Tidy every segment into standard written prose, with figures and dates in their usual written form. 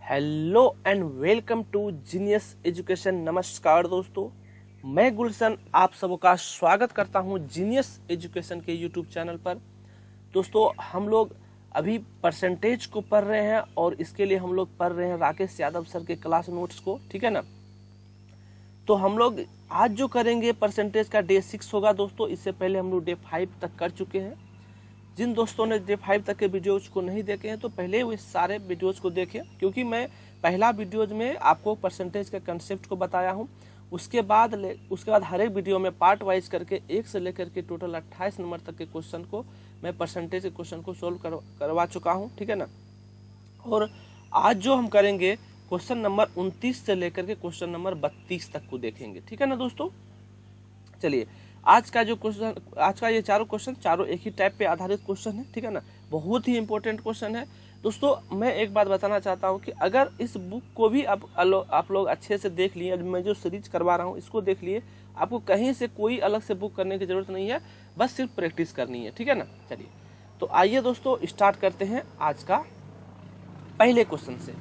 Hello and welcome to genius education. नमस्कार दोस्तों, मैं गुलशन आप सबका स्वागत करता हूं जीनियस एजुकेशन के यूट्यूब चैनल पर। दोस्तों, हम लोग अभी परसेंटेज को पढ़ रहे हैं और इसके लिए हम लोग पढ़ रहे हैं राकेश यादव सर के क्लास नोट्स को, ठीक है ना। तो हम लोग आज जो करेंगे परसेंटेज का डे 6 होगा दोस्तों। इससे पहले हम लोग डे 5 तक कर चुके हैं। जिन दोस्तों ने डे 5 तक के वीडियोज को नहीं देखे हैं तो पहले वो सारे वीडियोज को देखें, क्योंकि मैं पहला वीडियोज में आपको परसेंटेज के कंसेप्ट को बताया हूं। उसके बाद हर एक वीडियो में पार्ट वाइज करके 1 से लेकर के टोटल 28 नंबर तक के क्वेश्चन को मैं परसेंटेज के क्वेश्चन को सोल्व करवा चुका हूँ, ठीक है ना। और आज जो हम करेंगे क्वेश्चन नंबर 29 से लेकर के क्वेश्चन नंबर 32 तक को देखेंगे, ठीक है ना दोस्तों। चलिए, आज का ये चारों क्वेश्चन चारों एक ही टाइप पे आधारित क्वेश्चन है, ठीक है ना। बहुत ही इंपॉर्टेंट क्वेश्चन है दोस्तों। मैं एक बात बताना चाहता हूँ कि अगर इस बुक को भी आप लोग अच्छे से देख लिए, मैं जो सीरीज करवा रहा हूँ इसको देख लिए, आपको कहीं से कोई अलग से बुक करने की जरूरत नहीं है, बस सिर्फ प्रैक्टिस करनी है, ठीक है ना। चलिए, तो आइए दोस्तों स्टार्ट करते हैं आज का पहले क्वेश्चन से।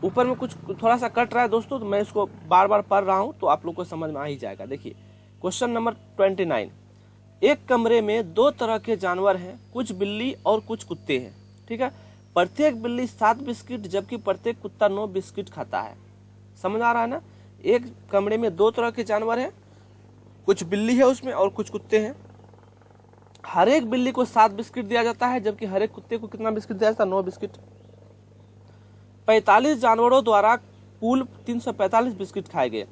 ऊपर में कुछ थोड़ा सा कट रहा है दोस्तों, तो मैं इसको बार बार पढ़ रहा हूँ तो आप लोग को समझ में आ ही जाएगा। देखिए क्वेश्चन नंबर 29। एक कमरे में 2 तरह के जानवर हैं, कुछ बिल्ली और कुछ कुत्ते हैं, ठीक है। प्रत्येक बिल्ली 7 बिस्किट जबकि प्रत्येक कुत्ता 9 बिस्किट खाता है। समझ आ रहा है ना। एक कमरे में 2 तरह के जानवर हैं, कुछ बिल्ली है उसमें और कुछ कुत्ते हैं। हर एक बिल्ली को 7 बिस्किट दिया जाता है जबकि हर एक कुत्ते को कितना बिस्किट दिया जाता है? 9 बिस्किट। 45 जानवरों द्वारा कुल 345 बिस्किट खाए गए।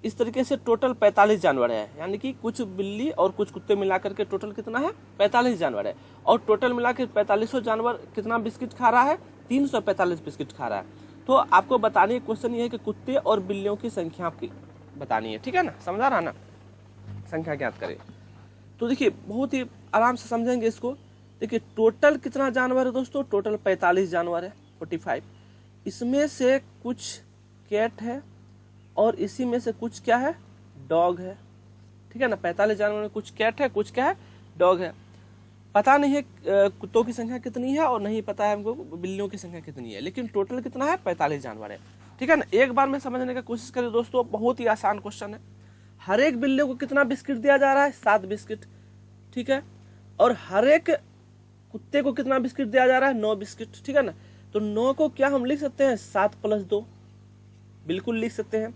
इस तरीके से टोटल 45 जानवर है, यानी कि कुछ बिल्ली और कुछ कुत्ते मिलाकर के टोटल कितना है? 45 जानवर है। और टोटल मिलाकर 45 जानवर कितना बिस्किट खा रहा है? 345 बिस्किट खा रहा है। तो आपको बतानी है, क्वेश्चन ये है कि कुत्ते और बिल्लियों की संख्या आपकी बतानी है, ठीक है ना। समझ आ रहा ना। संख्या ज्ञात करें। तो देखिए बहुत ही आराम से समझेंगे इसको। देखिए टोटल कितना जानवर है दोस्तों? टोटल 45 जानवर है, 45। इसमें से कुछ कैट है और इसी में से कुछ क्या है? डॉग है, ठीक है ना। 45 जानवर में कुछ कैट है, कुछ क्या है? डॉग है। पता नहीं है कुत्तों की संख्या कितनी है और नहीं पता है हमको बिल्लियों की संख्या कितनी है, लेकिन टोटल कितना है? 45 जानवर है, ठीक है ना। एक बार में समझने का कोशिश करें दोस्तों, बहुत ही आसान क्वेश्चन है। हर एक बिल्ली को कितना बिस्किट दिया जा रहा है? 7 बिस्किट, ठीक है। और हर एक कुत्ते को कितना बिस्किट दिया जा रहा है? 9 बिस्किट, ठीक है ना। तो 9 को क्या हम लिख सकते हैं? 7 + 2, बिल्कुल लिख सकते हैं।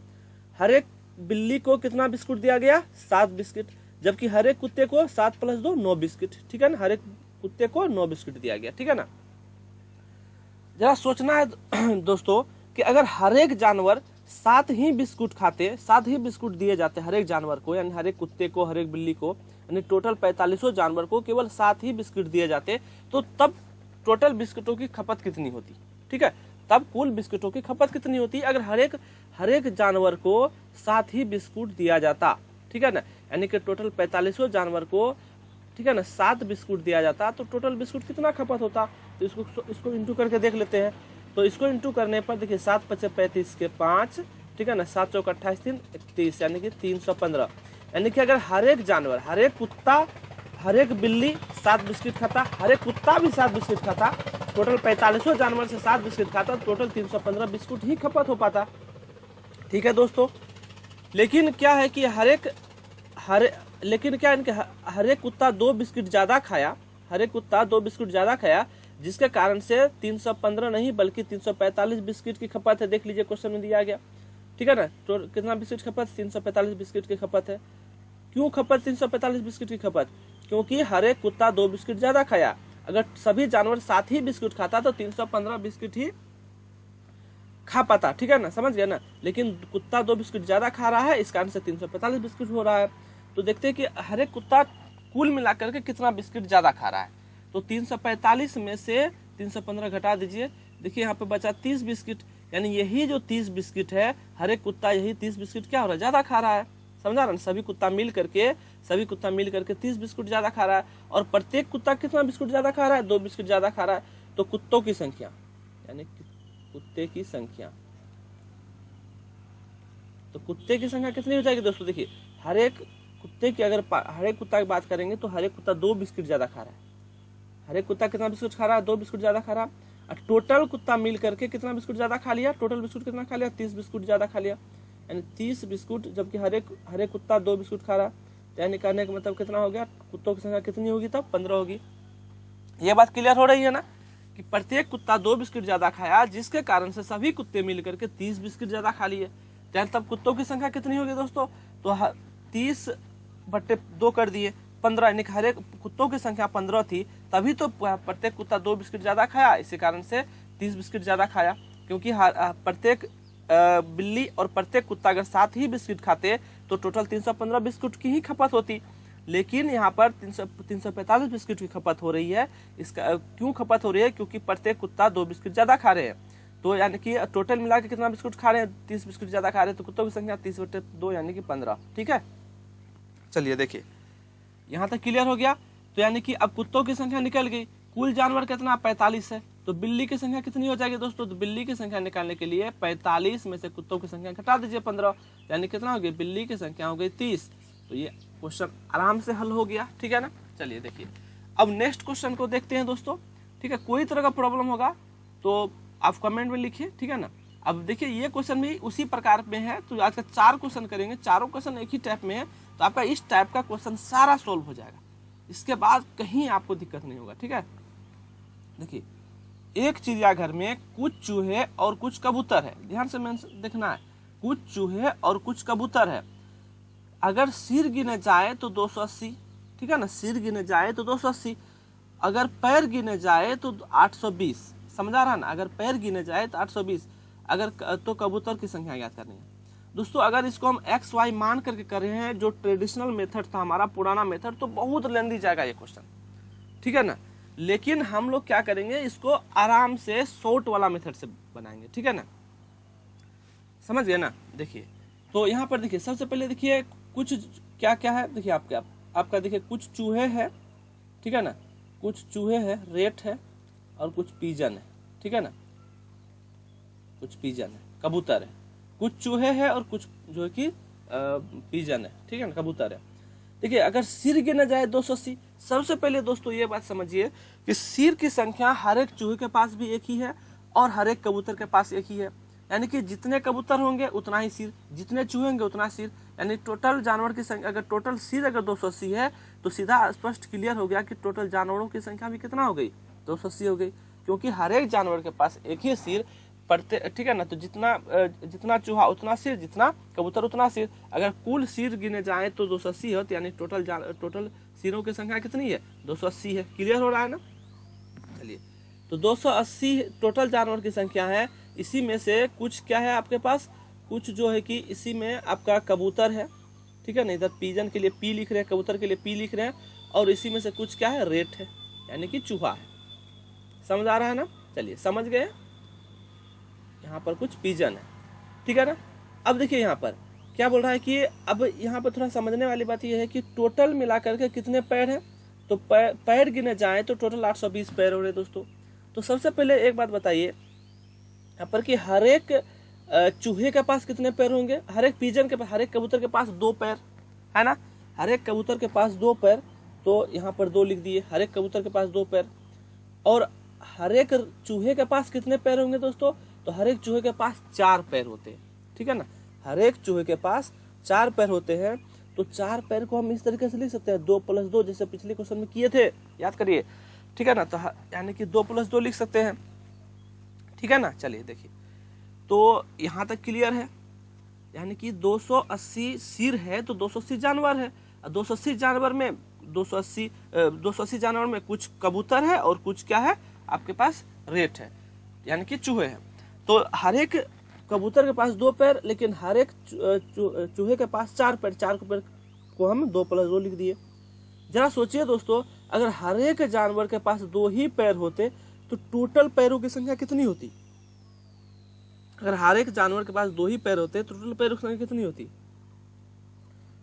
हर एक बिल्ली को कितना बिस्कुट दिया गया? 7 बिस्किट, जबकि हर एक कुत्ते को 7 + 2 9 बिस्किट, ठीक है ना। हर एक कुत्ते को 9 बिस्किट दिया गया, ठीक है ना। जरा सोचना है दोस्तों कि अगर हर एक जानवर 7 ही बिस्कुट खाते, 7 ही बिस्कुट दिए जाते हर एक जानवर को, यानी हर एक कुत्ते को, हर एक बिल्ली को, यानी टोटल 45 जानवर को केवल 7 ही बिस्किट दिए जाते, तो तब टोटल बिस्किटों की खपत कितनी होती? ठीक है, तब कुल बिस्किटों की खपत कितनी होती अगर हर एक जानवर को 7 ही बिस्कुट दिया जाता, ठीक है ना। यानी कि टोटल 45 जानवर को, ठीक है ना, 7 बिस्कुट दिया जाता तो टोटल बिस्कुट कितना खपत होता? तो इसको इंटू करके देख लेते हैं। तो इसको इंटू करने पर देखिए 7 × 5 = 35 के 5, ठीक है ना। 7 × 4 = 28, 3 31, यानी कि 315। यानी कि अगर हर एक जानवर, हर एक कुत्ता, हर एक बिल्ली 7 बिस्किट खाता, हर एक कुत्ता भी 7 बिस्किट खाता, टोटल 45 जानवर से 7 बिस्किट खाता, टोटल 315 बिस्कुट ही खपत हो पाता, ठीक है दोस्तों। लेकिन क्या है कि लेकिन क्या इनके हर एक कुत्ता 2 बिस्किट ज्यादा खाया, हर एक कुत्ता 2 बिस्कुट ज्यादा खाया, जिसके कारण से 315 नहीं बल्कि 345 बिस्किट की खपत है। देख लीजिए क्वेश्चन में दिया गया, ठीक है ना। तो कितना बिस्किट खपत? 345 बिस्किट की खपत है। क्यों खपत 345 बिस्किट की खपत? क्योंकि हर एक कुत्ता 2 बिस्किट ज्यादा खाया। अगर सभी जानवर 7 ही बिस्कुट खाता तो 315 बिस्किट ही खा पाता, ठीक है ना। समझ गया ना। लेकिन कुत्ता 2 बिस्कुट ज्यादा खा रहा है, इस कारण से 345 बिस्कुट हो रहा है। तो देखते हैं कि हर एक कुत्ता कुल मिलाकर के कितना बिस्किट ज्यादा खा रहा है। तो 345 में से 315 घटा दीजिए। देखिए यहाँ पे बचा 30 बिस्किट, यानी यही जो 30 बिस्किट है, हर एक कुत्ता यही 30 बिस्किट क्या हो रहा है? ज्यादा खा रहा है। समझा ना। सभी कुत्ता मिल करके 30 बिस्कुट ज्यादा खा रहा है। और प्रत्येक कुत्ता कितना बिस्कुट ज्यादा खा रहा है? 2 बिस्कुट ज्यादा खा रहा है। तो कुत्तों की संख्या, यानी कुत्ते की संख्या, तो कुत्ते की संख्या कितनी हो जाएगी दोस्तों? देखिए हर एक कुत्ता की बात करेंगे तो हर एक कुत्ता 2 बिस्किट ज्यादा खा रहा है। हर एक कुत्ता कितना बिस्कुट खा रहा है? 2 बिस्कुट ज्यादा खा रहा है। और टोटल कुत्ता मिल करके कितना बिस्कुट ज्यादा खा लिया, टोटल बिस्कुट कितना खा लिया, 30 बिस्कुट ज्यादा खा लिया, यानी 30 बिस्कुट, जबकि हर एक कुत्ता 2 बिस्कुट खा रहा, यानी कहने का मतलब कितना हो गया, कुत्तों की संख्या कितनी होगी तब 15 होगी। ये बात क्लियर हो रही है ना, कि प्रत्येक कुत्ता 2 बिस्कुट ज्यादा खाया, जिसके कारण से सभी कुत्ते मिलकर के 30 बिस्कुट ज्यादा खा लिए, तब कुत्तों की संख्या कितनी होगी दोस्तों, तो 30/2 कर दिए 15, यानी हर एक कुत्तों की संख्या 15 थी, तभी तो प्रत्येक कुत्ता 2 बिस्कुट ज्यादा खाया, इसी कारण से 30 बिस्कुट ज्यादा खाया, क्योंकि प्रत्येक बिल्ली और प्रत्येक कुत्ता अगर 7 ही बिस्कुट खाते तो टोटल 315 बिस्कुट की ही खपत होती, लेकिन यहाँ पर 345 बिस्कुट की खपत हो रही है। इसका क्यों खपत हो रही है, क्योंकि प्रत्येक कुत्ता 2 बिस्कुट ज्यादा खा रहे हैं, तो यानी कि टोटल मिला के कितना बिस्कुट खा रहे हैं, 30 बिस्कुट ज्यादा खा रहे हैं, तो कुत्तों की संख्या 30/2 यानी कि 15। ठीक है, चलिए देखिए यहाँ तक क्लियर हो गया। तो यानी कि अब कुत्तों की संख्या निकल गई, कुल जानवर कितना 45 है, तो बिल्ली की संख्या कितनी हो जाएगी दोस्तों, तो बिल्ली की संख्या निकालने के लिए 45 में से कुत्तों की संख्या घटा दीजिए 15, यानी कितना हो गई, बिल्ली की संख्या हो गई 30। तो ये क्वेश्चन आराम से हल हो गया, ठीक है ना। चलिए देखिए अब नेक्स्ट क्वेश्चन को देखते हैं दोस्तों, ठीक है। कोई तरह का प्रॉब्लम होगा तो आप कमेंट में लिखिए, ठीक है ना। अब देखिए ये क्वेश्चन भी उसी प्रकार में है, तो आज का 4 क्वेश्चन करेंगे, चारों क्वेश्चन एक ही टाइप में है, तो आपका इस टाइप का क्वेश्चन सारा सोल्व हो जाएगा, इसके बाद कहीं आपको दिक्कत नहीं होगा, ठीक है। देखिए एक चिड़ियाघर में कुछ चूहे और कुछ कबूतर है, ध्यान से देखना है, कुछ चूहे और कुछ कबूतर है, अगर सिर गिने जाए तो 280, ठीक है ना, सिर गिने जाए तो 280, अगर पैर गिने जाए तो 820, समझा रहा ना, अगर पैर गिने जाए तो 820, अगर तो कबूतर की संख्या याद करनी है दोस्तों। अगर इसको हम XY मान करके कर रहे हैं, जो ट्रेडिशनल मेथड था हमारा पुराना मेथड, तो बहुत लेंदी जाएगा ये क्वेश्चन, ठीक है ना। लेकिन हम लोग क्या करेंगे, इसको आराम से शॉर्ट वाला मेथड से बनाएंगे, ठीक है ना, समझ गए ना। देखिए तो यहाँ पर देखिए सबसे पहले देखिए कुछ क्या क्या है, देखिए आपका देखिए कुछ चूहे हैं, ठीक है ना, कुछ चूहे हैं, रेट है, और कुछ पीजन है, ठीक है ना, कुछ पीजन है, कबूतर है, कुछ चूहे हैं और कुछ जो है कि पीजन है, ठीक है ना, कबूतर है। देखिए अगर सिर गिना जाए 280, सबसे पहले दोस्तों ये बात समझिए कि सिर की संख्या हर एक चूहे के पास भी एक ही है और हर एक कबूतर के पास एक ही है, यानी कि जितने कबूतर होंगे उतना ही सिर, जितने चूहे होंगे उतना सिर, यानी टोटल जानवर की संख्या, अगर टोटल सिर अगर 280 है तो सीधा स्पष्ट क्लियर हो गया कि टोटल जानवरों की संख्या भी कितना हो गई, 280 हो गई, क्योंकि हर एक जानवर के पास एक ही सिर पड़ते, ठीक है ना। तो जितना चूहा उतना सिर, जितना कबूतर उतना सिर, अगर कुल सिर गिने जाए तो 280 है, तो यानी टोटल सिरों की संख्या कितनी है, 280 है। क्लियर हो रहा है ना। चलिए तो 280 टोटल जानवर की संख्या है, इसी में से कुछ क्या है आपके पास, कुछ जो है कि इसी में आपका कबूतर है, ठीक है ना, इधर पीजन के लिए पी लिख रहे हैं, कबूतर के लिए पी लिख रहे हैं, और इसी में से कुछ क्या है, रेट है, यानी कि चूहा है। समझ आ रहा है ना। चलिए समझ गए, यहाँ पर कुछ पीजन है, ठीक है ना। अब देखिए यहाँ पर क्या बोल रहा है कि अब यहाँ पर थोड़ा समझने वाली बात यह है कि टोटल मिलाकर के कितने पैर हैं, तो पैर गिने जाए तो टोटल 820 पैर हो रहे दोस्तों। तो सबसे पहले एक बात बताइए यहाँ पर कि हर एक चूहे के पास कितने पैर होंगे, हर एक पीजन के पास, हर एक कबूतर के पास 2 पैर है ना, हर एक कबूतर के पास 2 पैर, तो यहाँ पर 2 लिख दिए, हर एक कबूतर के पास 2 पैर। और हर एक चूहे के पास कितने पैर होंगे दोस्तों, तो हर एक चूहे के पास 4 पैर होते हैं, ठीक है ना, हर एक चूहे के पास 4 पैर होते हैं। तो 4 पैर को हम इस तरीके से लिख सकते हैं 2 + 2, जैसे पिछले क्वेश्चन में किए थे, याद करिए, ठीक है ना। तो यानी कि 2 + 2 लिख सकते हैं, ठीक है ना। चलिए देखिए तो यहाँ तक क्लियर है, यानी कि 280 सिर है तो 280 जानवर है, 280 जानवर में 280 जानवर में कुछ कबूतर है और कुछ क्या है आपके पास, रेट है, यानी कि चूहे हैं। तो हर एक कबूतर के पास 2 पैर, लेकिन हर एक चूहे के पास 4 पैर, 4 पैर को हम 2 + 2 लिख दिए। जरा सोचिए दोस्तों, अगर हर एक जानवर के पास 2 ही पैर होते तो टोटल पैरों की संख्या कितनी होती, अगर हर एक जानवर के पास 2 ही पैर होते तो टोटल पैरों की संख्या कितनी होती,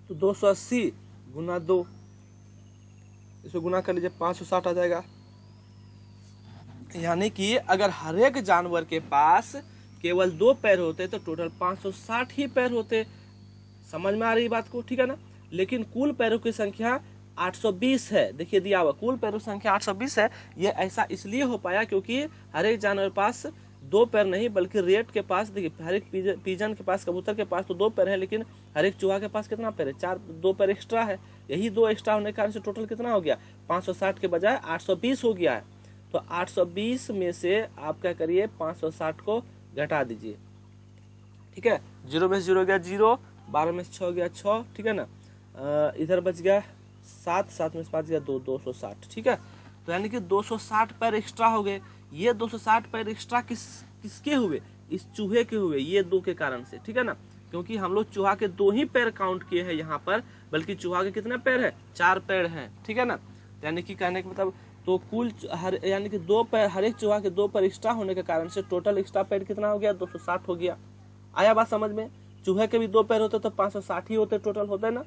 तो 280 × 2, इसको गुना कर लीजिए, 560 आ जाएगा। यानी कि अगर हर एक जानवर के पास केवल 2 पैर होते तो टोटल 560 ही पैर होते। समझ में आ रही बात को, ठीक है ना। लेकिन कुल पैरों की संख्या 820 है। देखिए दिया हुआ कुल पैरों की संख्या 820 है। ये ऐसा इसलिए हो पाया क्योंकि हर एक जानवर के पास 2 पैर नहीं बल्कि रेट के पास, देखिए हर एक पिजन के पास, कबूतर के पास तो 2 पैर है, लेकिन हर एक चूहा के पास कितना पैर है? 4, 2 पैर एक्स्ट्रा है। यही 2 एक्स्ट्रा होने के कारण से टोटल कितना हो गया? 560 के बजाय 820 हो गया है। तो 820 में से आप क्या करिए, 560 को घटा दीजिए, ठीक है। 0 में से 0 गया 0, 12 में से 6 गया 6, ठीक है ना। इधर बच गया 7, 7 में से 5 गया 2, 260, ठीक है। तो यानी कि 260 पैर एक्स्ट्रा हो गए। ये 260 पैर एक्स्ट्रा किसके हुए? इस चूहे के हुए, ये 2 के कारण से, ठीक है ना। क्योंकि हम लोग चूहा के 2 ही पैर काउंट किए हैं यहाँ पर, बल्कि चूहा के कितने पैर है? 4 पैर हैं, ठीक है ना। यानी कि कहने का मतलब तो कुल यानी कि 2 पैर, हर एक चूहा के 2 पैर एक्स्ट्रा होने के कारण से टोटल एक्स्ट्रा पैर कितना हो गया? 260 हो गया। आया बात समझ में? चूहे के भी 2 पैर होते तो 560 ही होते टोटल, होते ना।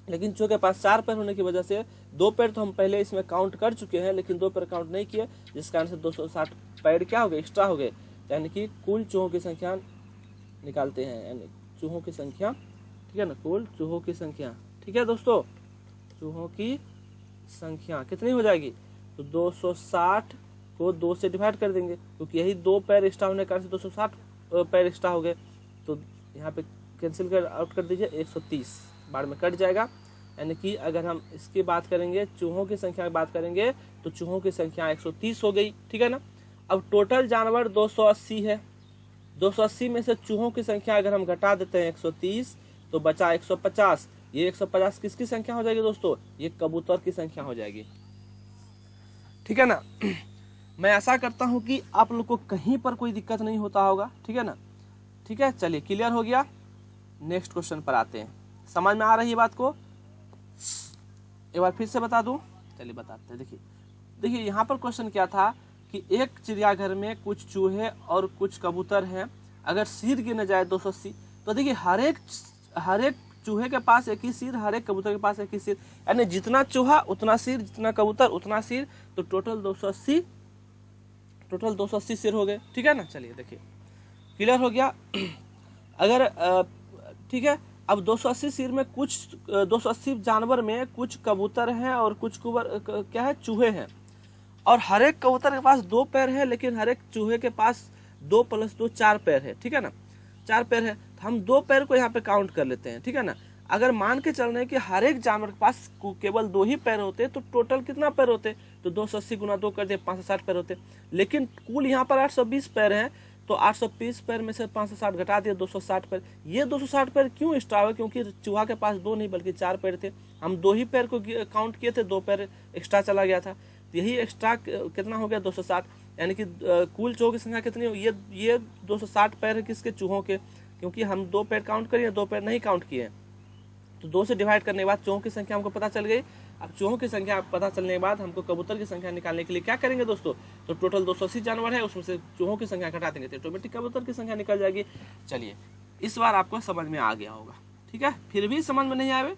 लेकिन चूहे के पास 4 पैर होने की वजह से 2 पैर तो हम पहले इसमें काउंट कर चुके हैं, लेकिन 2 पैर काउंट नहीं किए, जिस कारण से 260 पैर क्या हो गए? एक्स्ट्रा हो गए। यानी कि कुल चूहों की संख्या निकालते हैं, यानी चूहों की संख्या, ठीक है ना, कुल चूहों की संख्या, ठीक है दोस्तों। चूहों की संख्या कितनी हो जाएगी? तो 260 को 2 से डिवाइड कर देंगे, क्योंकि यही 2 पैर एक्स्ट्रा होने के कारण से 260 पैर एक्स्ट्रा हो गए। तो यहाँ पे कैंसिल कर आउट कर दीजिए, 130 बार में कट जाएगा। यानी कि अगर हम इसकी बात करेंगे, चूहों की संख्या की बात करेंगे, तो चूहों की संख्या 130 हो गई, ठीक है ना। अब टोटल जानवर 280 है। 280 में से चूहों की संख्या अगर हम घटा देते हैं 130, तो बचा 150। ये 150 किसकी संख्या हो जाएगी दोस्तों? ये कबूतर की संख्या हो जाएगी, ठीक है ना। मैं आशा करता हूं कि आप लोग को कहीं पर कोई दिक्कत नहीं होता होगा, ठीक है ना। ठीक है, चलिए क्लियर हो गया। नेक्स्ट क्वेश्चन पर आते हैं। समझ में आ रही है बात को? एक बार फिर से बता दूं, चलिए बताते हैं। देखिए यहाँ पर क्वेश्चन क्या था कि एक चिड़ियाघर में कुछ चूहे और कुछ कबूतर हैं। अगर सिर गिने जाए 280, तो देखिए हर एक चूहे के पास एक ही सिर, हर एक कबूतर के पास एक ही सिर, यानी जितना चूहा उतना सिर, जितना कबूतर उतना सिर, तो टोटल 280 सिर हो गए, ठीक है ना। चलिए देखिए क्लियर हो गया। अगर ठीक है, अब 280 सिर में कुछ 280 जानवर में कुछ कबूतर हैं और कुछ क्या है? चूहे हैं। और हर एक कबूतर के पास 2 पैर है, लेकिन हर एक चूहे के पास 2 + 2 4 पैर है, ठीक है ना। 4 पैर है, तो हम 2 पैर को यहाँ पे काउंट कर लेते हैं, ठीक है ना। अगर मान के चल रहे हैं कि हर एक जानवर के पास केवल 2 ही पैर होते, तो टोटल कितना पैर होते? तो 280 गुना 2 कर दिए, 560 पैर होते। लेकिन कुल यहाँ पर 820 पैर हैं, तो 820 पैर में से 560 घटा दिए, 260 पैर। ये 260 पैर क्यों एक्स्ट्रा हुए? क्योंकि चूहा के पास 2 नहीं बल्कि 4 पैर थे। हम 2 ही पैर को काउंट किए थे, 2 पैर एक्स्ट्रा चला गया था। तो यही एक्स्ट्रा कितना हो गया? 260। यानी कि कुल चूहों की संख्या कितनी हो? ये 260 पैर है किसके? चूहों के। क्योंकि हम 2 पैर काउंट करिए, 2 पैर नहीं काउंट किए, तो 2 से डिवाइड करने के बाद चूहों की संख्या हमको पता चल गई। अब चूहों की संख्या पता चलने के बाद हमको कबूतर की संख्या निकालने के लिए क्या करेंगे दोस्तों? तो टोटल 280 जानवर है, उसमें से चूहों की संख्या घटा देंगे तो ऑटोमेटिक कबूतर की संख्या निकल जाएगी। चलिए इस बार आपको समझ में आ गया होगा, ठीक है। फिर भी समझ में नहीं आए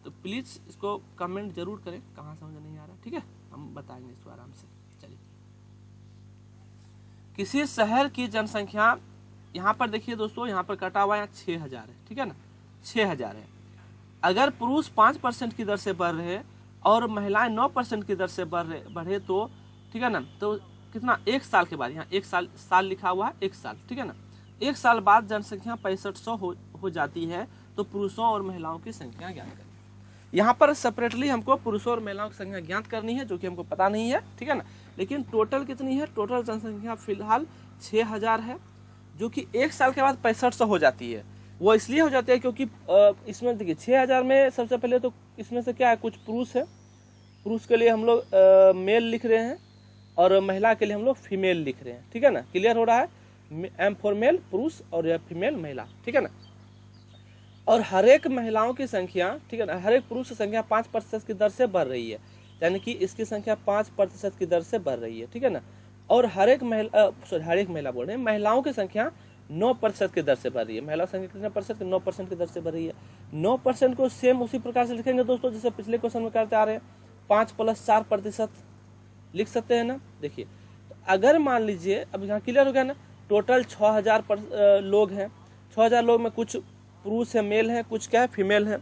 तो प्लीज इसको कमेंट जरूर करें, कहाँ समझ नहीं आ रहा, ठीक है। हम बताएंगे इसको आराम से। चलिए, किसी शहर की जनसंख्या, यहाँ पर देखिए दोस्तों, यहाँ पर कटा हुआ 6000 है, ठीक है ना, 6000 है। अगर पुरुष 5% की दर से बढ़ रहे और महिलाएं 9% की दर से बढ़े तो, ठीक है ना, तो कितना? 1 साल के बाद, यहाँ 1 साल लिखा हुआ है, 1 साल, ठीक है ना। 1 साल बाद जनसंख्या 6500 हो जाती है, तो पुरुषों और महिलाओं की संख्या ज्ञात करें। यहाँ पर सेपरेटली हमको पुरुषों और महिलाओं की संख्या ज्ञात करनी है, जो कि हमको पता नहीं है, ठीक है ना। लेकिन टोटल कितनी है? टोटल जनसंख्या फिलहाल 6000 है, जो कि 1 साल के बाद 6500 हो जाती है। वो इसलिए हो जाती है क्योंकि इसमें देखिए 6000 में सबसे पहले तो इसमें से क्या है? कुछ पुरुष है, पुरुष के लिए हम लोग मेल लिख रहे हैं और महिला के लिए हम लोग फीमेल लिख रहे हैं, ठीक है ना। क्लियर हो रहा है? M फॉर मेल पुरुष और फीमेल महिला, ठीक है ना। और हर एक महिलाओं की संख्या, ठीक है ना, हर एक पुरुष की संख्या 5% की दर से बढ़ रही है, यानी कि इसकी संख्या 5% की दर से बढ़ रही है, ठीक है ना। और हर एक महिला बोल रहे हैं, महिलाओं की संख्या 9% की दर से बढ़ रही है। महिला संख्या कितने परसेंट? 9% की दर से बढ़ रही है। 9% को सेम उसी प्रकार से लिखेंगे दोस्तों, जैसे पिछले क्वेश्चन में करते आ रहे हैं, 5 + 4% लिख सकते हैं ना। देखिए, तो अगर मान लीजिए, अब यहाँ क्लियर हो गया ना, टोटल 6000 लोग हैं। 6000 लोग में कुछ पुरुष है, मेल है, कुछ क्या है? फीमेल है।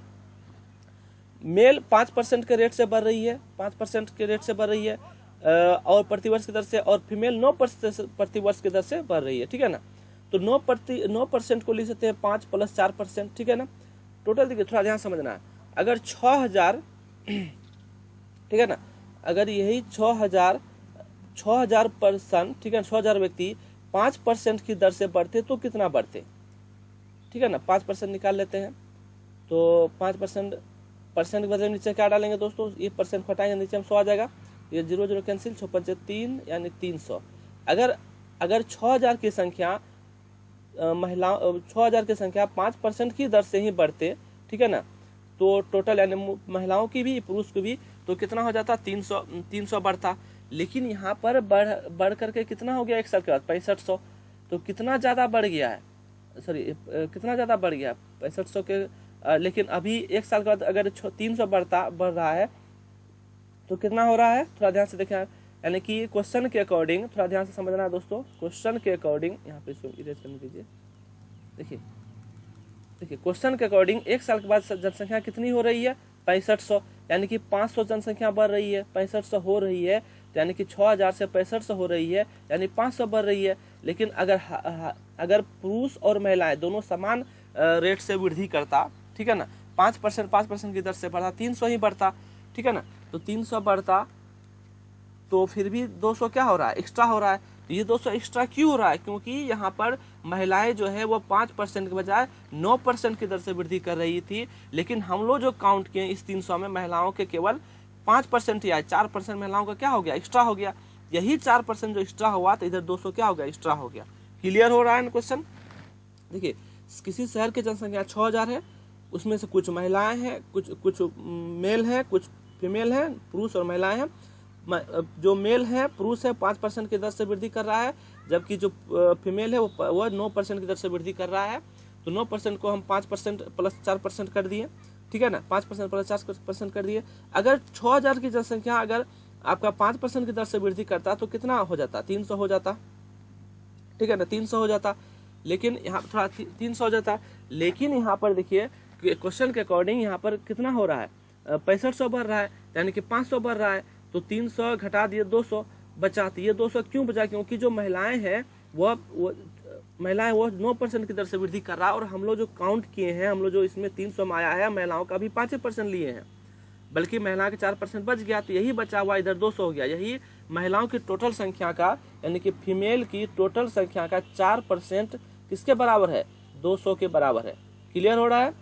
मेल 5% के रेट से बढ़ रही है, 5% के रेट से बढ़ रही है और प्रतिवर्ष की दर से, और फीमेल 9% प्रतिवर्ष की दर से बढ़ रही है, ठीक है ना। तो 9% को लिख सकते हैं 5 + 4%, ठीक है ना। टोटल देखिए थोड़ा ध्यान समझना है, अगर 6000 ठीक है ना, अगर यही 6000 पर्सन, ठीक है, 6000 व्यक्ति 5% की दर से बढ़ते तो कितना बढ़ते, ठीक है ना। 5% निकाल लेते हैं, तो 5% के बदले नीचे क्या डालेंगे दोस्तों, ये परसेंट हटाएंगे, नीचे हम 100 आ जाएगा, ये 0 0 कैंसिल, 6 5 3 यानी 300। अगर 6000 की संख्या महिला 6000 की संख्या 5% की दर से ही बढ़ते, ठीक है ना, तो टोटल यानी महिलाओं की भी पुरुष की भी, तो कितना हो जाता, 300 बढ़ता। लेकिन यहाँ पर बढ़ करके कितना हो गया एक साल के बाद 6500, तो कितना ज़्यादा बढ़ गया है, सॉरी कितना ज़्यादा बढ़ गया 6500 के, लेकिन अभी एक साल के बाद अगर 300 बढ़ रहा है तो कितना हो रहा है, थोड़ा ध्यान से देखें, यानी कि क्वेश्चन के अकॉर्डिंग थोड़ा ध्यान से समझना है दोस्तों, क्वेश्चन के अकॉर्डिंग, यहाँ पे इसको इरेज करने दीजिए, देखिए क्वेश्चन के अकॉर्डिंग एक साल के बाद जनसंख्या कितनी हो रही है 6500, यानी कि 500 जनसंख्या बढ़ रही है, 6500 हो रही है, यानी कि 6000 से 6500 हो रही है, यानी 500 बढ़ रही है। लेकिन अगर पुरुष और महिलाएं दोनों समान रेट से वृद्धि करता, ठीक है ना, 5% की दर से बढ़ा, 300 ही बढ़ता, ठीक है ना, तो 300 बढ़ता, तो फिर भी 200 क्या हो रहा है, एक्स्ट्रा हो रहा है। ये 200 एक्स्ट्रा क्यों हो रहा है, क्योंकि यहाँ पर महिलाएं जो है वो 5% के बजाय 9% की दर से वृद्धि कर रही थी, लेकिन हम लोग जो काउंट किए इस 300 में महिलाओं के केवल 5% ही आए, 4% महिलाओं का क्या हो गया, एक्स्ट्रा हो गया। यही 4% जो एक्स्ट्रा हुआ तो इधर 200 क्या हो गया, एक्स्ट्रा हो गया। क्लियर हो रहा है क्वेश्चन। देखिए किसी शहर की जनसंख्या 6000 है, उसमें से कुछ महिलाएं हैं, कुछ मेल हैं, कुछ फीमेल हैं, पुरुष और महिलाएं हैं। जो मेल है पुरुष है 5% की दर से वृद्धि कर रहा है, जबकि जो फीमेल है वो 9% की दर से वृद्धि कर रहा है। तो 9% को हम 5% + 4% कर दिए, ठीक है ना, 5% + 4% कर दिए। अगर 6000 की जनसंख्या अगर आपका 5% की दर से वृद्धि करता तो कितना हो जाता, 300 हो जाता, ठीक है ना, 300 हो जाता। लेकिन यहाँ थोड़ा 300 हो जाता, लेकिन यहाँ पर देखिए क्वेश्चन के अकॉर्डिंग यहाँ पर कितना हो रहा है, 6500 बढ़ रहा है, यानी कि 500 बढ़ रहा है। तो 300 घटा दिए 200 बचा, तो ये 200 क्यों बचा, क्योंकि जो महिलाएं हैं वो 9% की दर से वृद्धि कर रहा है, और हम लोग जो काउंट किए हैं, हम लोग जो इसमें 300 में आया है, महिलाओं का भी 5% लिए हैं, बल्कि महिलाओं के 4% बच गया, तो यही बचा हुआ इधर 200 हो गया। यही महिलाओं की टोटल संख्या का, यानी कि फीमेल की टोटल संख्या का 4% किसके बराबर है, 200 के बराबर है। क्लियर हो रहा है,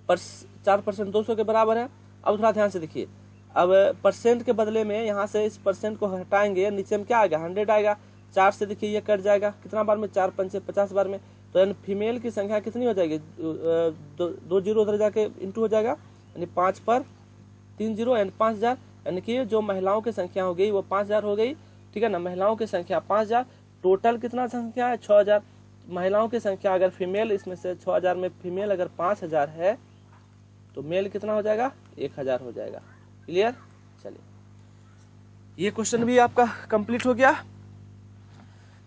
पर 4% 200 के बराबर है। अब थोड़ा ध्यान से देखिए, अब परसेंट के बदले में यहाँ से इस परसेंट को हटाएंगे, नीचे में क्या आएगा, 100 आएगा, 4 से देखिए ये कट जाएगा, कितना बार में, 4 5 50 बार में। तो यानी फीमेल की संख्या कितनी हो जाएगी, 2 जीरो उधर जाके इंटू हो जाएगा, यानी 5 पर 3 जीरो यानी 5000, यानी कि जो महिलाओं की संख्या हो गई वो 5000 हो गई, ठीक है ना। महिलाओं की संख्या 5000, टोटल कितना संख्या है 6000। महिलाओं की संख्या अगर फीमेल, इसमें से 6000 में फीमेल अगर 5000 है तो मेल कितना हो जाएगा, 1000 हो जाएगा। क्लियर, चलिए ये क्वेश्चन भी आपका कंप्लीट हो गया।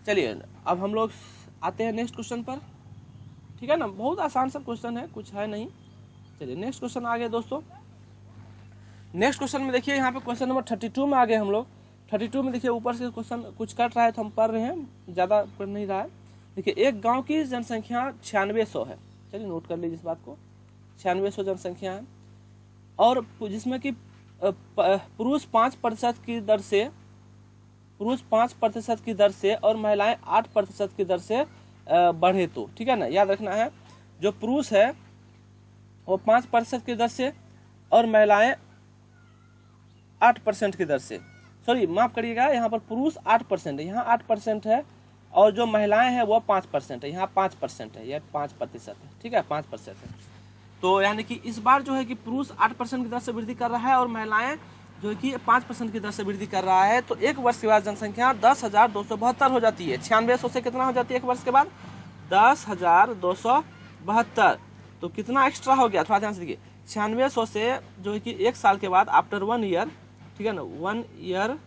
चलिए अब हम लोग आते हैं नेक्स्ट क्वेश्चन पर, ठीक है ना, बहुत आसान सा क्वेश्चन है, कुछ है नहीं। चलिए नेक्स्ट क्वेश्चन आ गए दोस्तों। नेक्स्ट क्वेश्चन में देखिए यहाँ पे क्वेश्चन नंबर 32 में आ गए हम लोग। 32 में देखिए ऊपर से क्वेश्चन कुछ कट रहा है तो हम पढ़ रहे हैं, ज़्यादा पढ़ नहीं रहा है। देखिए एक गांव की जनसंख्या 9600 है, चलिए नोट कर लीजिए इस बात को, 9600 जनसंख्या है, और जिसमें कि पुरुष 5% की दर से, पुरुष 5% की दर से और महिलाएं 8% की दर से बढ़े तो, ठीक है ना। याद रखना है, जो पुरुष है वो 5% की दर से और महिलाएं 8% की दर से, सॉरी माफ करिएगा, यहाँ पर पुरुष 8% है, यहाँ 8% है, और जो महिलाएं हैं वो 5% है, यहाँ 5% है, यह 5% है, ठीक है, 5% है। तो यानी कि इस बार जो है कि पुरुष 8% की दर से वृद्धि कर रहा है और महिलाएं जो है कि 5% की दर से वृद्धि कर रहा है। तो एक वर्ष के बाद जनसंख्या 10,272 हो जाती है। 9600 से कितना हो जाती है एक वर्ष के बाद, 10,272। तो कितना एक्स्ट्रा हो गया, थोड़ा ध्यान से देखिए, 9600 से जो है कि एक साल के बाद आफ्टर 1 ईयर, ठीक है ना, 1 ईयर,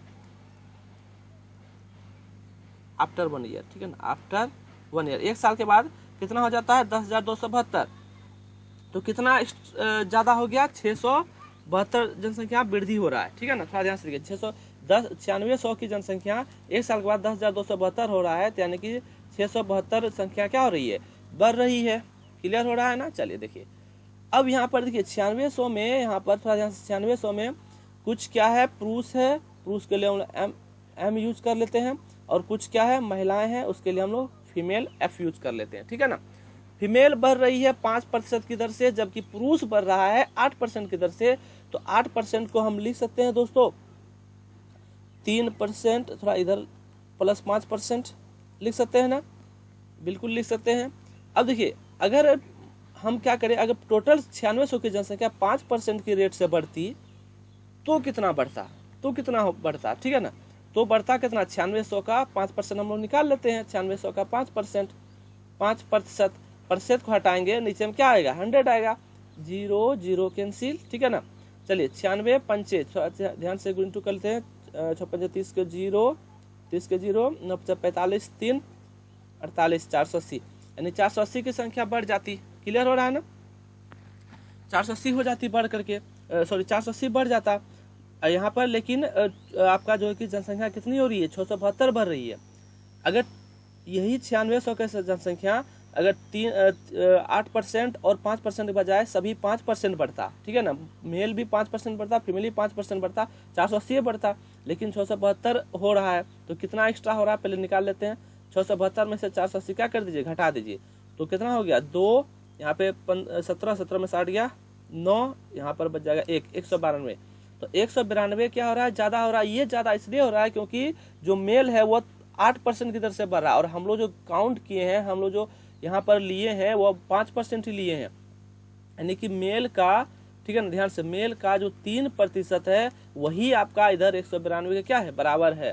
आफ्टर 1 ईयर, ठीक है ना, आफ्टर 1 ईयर, एक साल के बाद कितना हो जाता है 10,272। तो कितना ज़्यादा हो गया, 672 जनसंख्या वृद्धि हो रहा है, ठीक है ना। थोड़ा ध्यान से देखिए, 96 की जनसंख्या 1 साल के बाद 10,272 हो रहा है, तो यानी कि 672 संख्या क्या हो रही है, बढ़ रही है। क्लियर हो रहा है ना। चलिए देखिए, अब यहाँ पर देखिए 9600 में, यहाँ पर थोड़ा ध्यान से, 9600 में कुछ क्या है, पुरुष है, पुरुष के लिए हम लोग एम यूज कर लेते हैं, और कुछ क्या है, महिलाएं हैं, उसके लिए हम लोग फीमेल एफ यूज कर लेते हैं, ठीक है ना। फीमेल बढ़ रही है 5% की दर से, जबकि पुरुष बढ़ रहा है 8% की दर से। तो 8% को हम लिख सकते हैं दोस्तों 3%, थोड़ा इधर प्लस 5% लिख सकते हैं ना, बिल्कुल लिख सकते हैं। अब देखिए, अगर हम क्या करें, अगर टोटल 9600 की जनसंख्या 5% की रेट से बढ़ती तो कितना बढ़ता, ठीक है ना। तो बढ़ता कितना, 9600 का 5% हम लोग निकाल लेते हैं, 9600 का 5%, 5% को हटाएंगे, नीचे में क्या आएगा, 100 आएगा, 0 0 कैंसिल, ठीक है ना। चलिए 96 पंचे, ध्यान से गुणित करते हैं, 6 30 के 0, 30 के 0, 9 45 3 48, 480, यानी 480 की संख्या बढ़ जाती। क्लियर हो रहा है ना, 480 हो जाती बढ़ करके, सॉरी 480 बढ़ जाता यहाँ पर। लेकिन आपका जो है कि जनसंख्या कितनी हो रही है, 672 बढ़ रही है। अगर यही 9600 के जनसंख्या अगर 8% और 5% के बजाय सभी 5% बढ़ता, ठीक है ना, मेल भी 5% बढ़ता, फीमेल भी 5% बढ़ता, 480 बढ़ता, लेकिन 672 हो रहा है। तो कितना एक्स्ट्रा हो रहा है, पहले निकाल लेते हैं। 672 में से 480 क्या कर दीजिए, घटा दीजिए, तो कितना हो गया, 2, यहाँ पे 17 में 60 गया, 9, यहाँ पर बच जाएगा 192। तो 192 क्या हो रहा है, ज़्यादा हो रहा है। ये ज़्यादा इसलिए हो रहा है क्योंकि जो मेल है वो 8% की दर से बढ़ रहा है, और हम लोग जो काउंट किए हैं, हम लोग जो यहाँ पर लिए हैं वो 5% ही लिए हैं, यानी कि मेल का, ठीक है ना, ध्यान से, मेल का जो 3% है वही आपका इधर 192 के क्या है, बराबर है,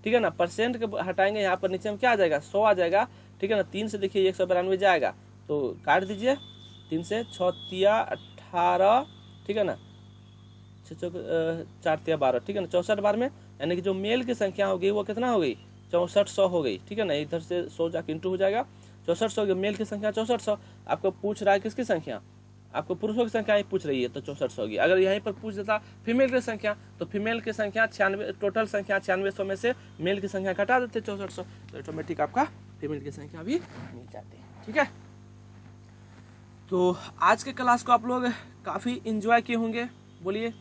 ठीक है ना। परसेंट के हटाएंगे, यहाँ पर नीचे में क्या आ जाएगा, 100 आ जाएगा, ठीक है ना। 3 से देखिए 192 जाएगा, तो काट दीजिए, 3 से 6 तिया 18, ठीक है ना, 4 तिया 12, ठीक है ना, 64 बार में, यानी कि जो मेल की संख्या होगी वो कितना हो गई, 6400 हो गई, ठीक है ना। इधर से 100 जाके इंटू हो जाएगा, 6400 मेल की संख्या 6400। आपको पूछ रहा है किसकी संख्या, आपको पुरुषों की संख्या ही पूछ रही है, तो 6400 होगी। अगर यहीं पर पूछ देता फीमेल की संख्या, तो फीमेल की संख्या 96, टोटल संख्या 9600 में से मेल की संख्या घटा देते 6400, तो ऑटोमेटिक आपका फीमेल की संख्या भी मिल जाती है, ठीक है। तो आज के क्लास को आप लोग काफ़ी इंजॉय किए होंगे, बोलिए,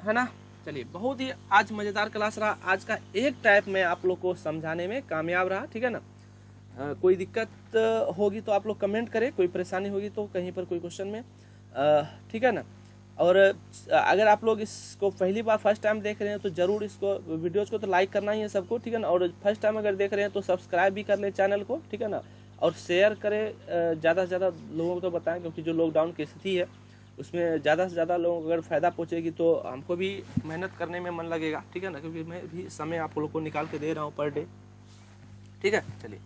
है ना। चलिए, बहुत ही आज मज़ेदार क्लास रहा। आज का एक टाइप में आप लोग को समझाने में कामयाब रहा, ठीक है ना। कोई दिक्कत होगी तो आप लोग कमेंट करें, कोई परेशानी होगी तो कहीं पर कोई क्वेश्चन में, ठीक है ना। और अगर आप लोग इसको पहली बार फर्स्ट टाइम देख रहे हैं तो ज़रूर इसको वीडियोज़ को तो लाइक करना ही है सबको, ठीक है ना। और फर्स्ट टाइम अगर देख रहे हैं तो सब्सक्राइब भी कर लें चैनल को, ठीक है ना। और शेयर करें, ज़्यादा से ज़्यादा लोगों को तो बताएं, क्योंकि जो लॉकडाउन की स्थिति है उसमें ज़्यादा से ज़्यादा लोगों को अगर फ़ायदा पहुँचेगी तो हमको भी मेहनत करने में मन लगेगा, ठीक है ना, क्योंकि मैं भी समय आप लोगों को निकाल के दे रहा हूँ पर डे, ठीक है। चलिए,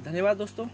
धन्यवाद दोस्तों।